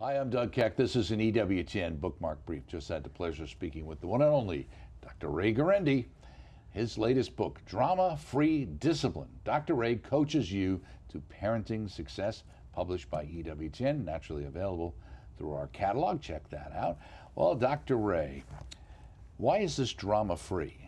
Hi, I'm Doug Keck. This is an EWTN Bookmark Brief. Just had the pleasure of speaking with the one and only Dr. Ray Guarendi. His latest book, Drama-Free Discipline. Dr. Ray coaches you to parenting success, published by EWTN, naturally available through our catalog. Check that out. Well, Dr. Ray, why is this drama-free?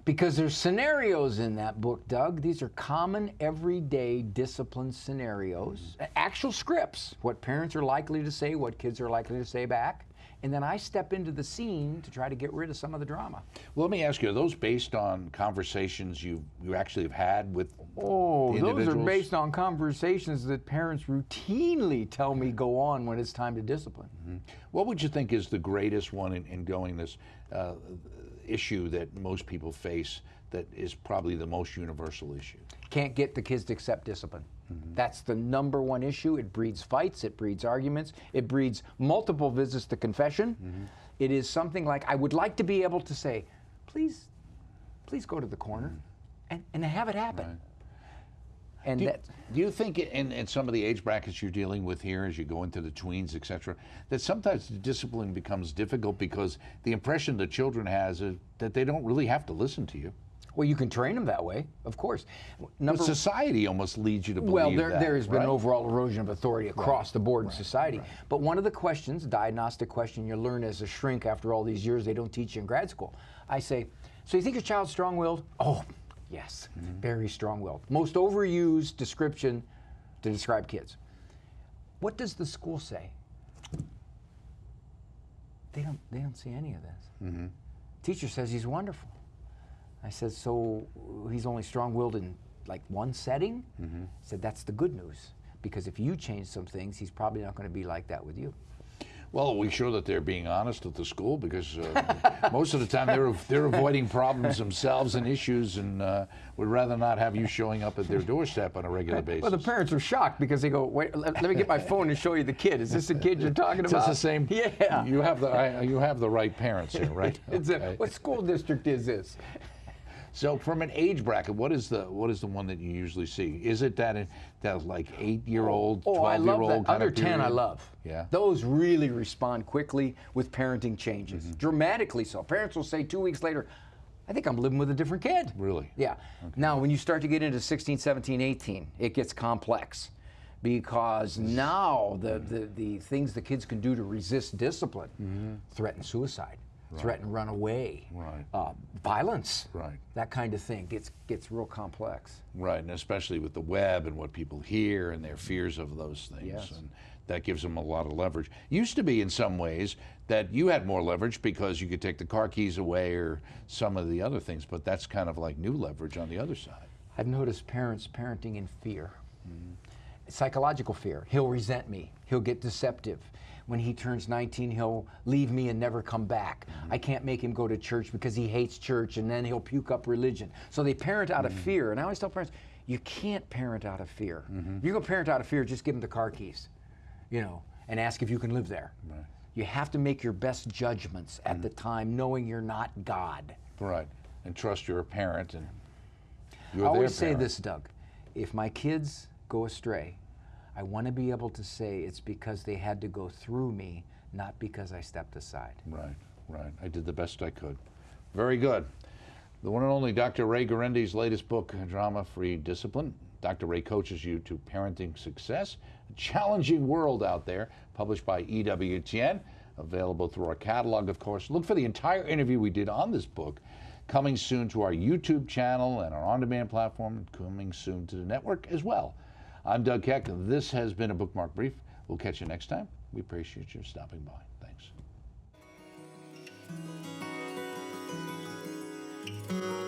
Because there's scenarios in that book, Doug. These are common, everyday discipline scenarios, actual scripts, what parents are likely to say, what kids are likely to say back. And then I step into the scene to try to get rid of some of the drama. Well, let me ask you, are those based on conversations you actually have had with those individuals? are based on conversations that parents routinely tell me go on when it's time to discipline. Mm-hmm. What would you think is the greatest one in going this issue that most people face that is probably the most universal issue? Can't get the kids to accept discipline. Mm-hmm. That's the number one issue. It breeds fights, it breeds arguments, it breeds multiple visits to confession. Mm-hmm. It is something like, I would like to be able to say, please go to the corner, and have it happen. Right. And do you think in some of the age brackets you're dealing with here as you go into the tweens, et cetera, that sometimes discipline becomes difficult because the impression the children has is that they don't really have to listen to you? Well, you can train them that way, of course. But society almost leads you to believe that. There has been right? an overall erosion of authority across the board in society. Right. But one of the questions, diagnostic question you learn as a shrink after all these years, they don't teach you in grad school. I say, so you think your child's strong-willed? Oh, yes, very strong-willed. Most overused description to describe kids. What does the school say? They don't see any of this. Mm-hmm. Teacher says he's wonderful. I said, so he's only strong-willed in like one setting? Mm-hmm. I said, that's the good news, because if you change some things, he's probably not going to be like that with you. Well, are we sure that they're being honest at the school? Because most of the time they're avoiding problems themselves and issues, and would rather not have you showing up at their doorstep on a regular basis. Well, the parents are shocked because they go, wait, let me get my phone and show you the kid. Is this the kid you're talking about? It's the same. Yeah. You have the right parents here, right? Okay. What school district is this? So, from an age bracket, what is the one that you usually see? Is it that like 8-year-old, 12-year-old? I love that. Under 10, I love. Yeah. Those really respond quickly with parenting changes, dramatically so. Parents will say 2 weeks later, I think I'm living with a different kid. Really? Yeah. Okay. Now, when you start to get into 16, 17, 18, it gets complex, because now the things the kids can do to resist discipline, threaten suicide. Right. Threaten, run away, right. Violence, right. That kind of thing gets real complex. Right, and especially with the web and what people hear and their fears of those things. Yes. And that gives them a lot of leverage. Used to be in some ways that you had more leverage because you could take the car keys away or some of the other things, but that's kind of like new leverage on the other side. I've noticed parents parenting in fear. Psychological fear. He'll resent me. He'll get deceptive. When he turns 19, he'll leave me and never come back. I can't make him go to church because he hates church, and then he'll puke up religion. So they parent out of fear. And I always tell parents, you can't parent out of fear. If you're going to parent out of fear, just give them the car keys, and ask if you can live there. Right. You have to make your best judgments at the time, knowing you're not God. Right, and trust you're a parent, and you're I always their say parent. this, Doug. If my kids go astray, I want to be able to say it's because they had to go through me, not because I stepped aside. Right. I did the best I could. Very good. The one and only Dr. Ray Guarendi's latest book, Drama-Free Discipline. Dr. Ray coaches you to parenting success. A challenging world out there, published by EWTN, available through our catalog, of course. Look for the entire interview we did on this book, coming soon to our YouTube channel and our on-demand platform, coming soon to the network as well. I'm Doug Keck. This has been a Bookmark Brief. We'll catch you next time. We appreciate you stopping by. Thanks.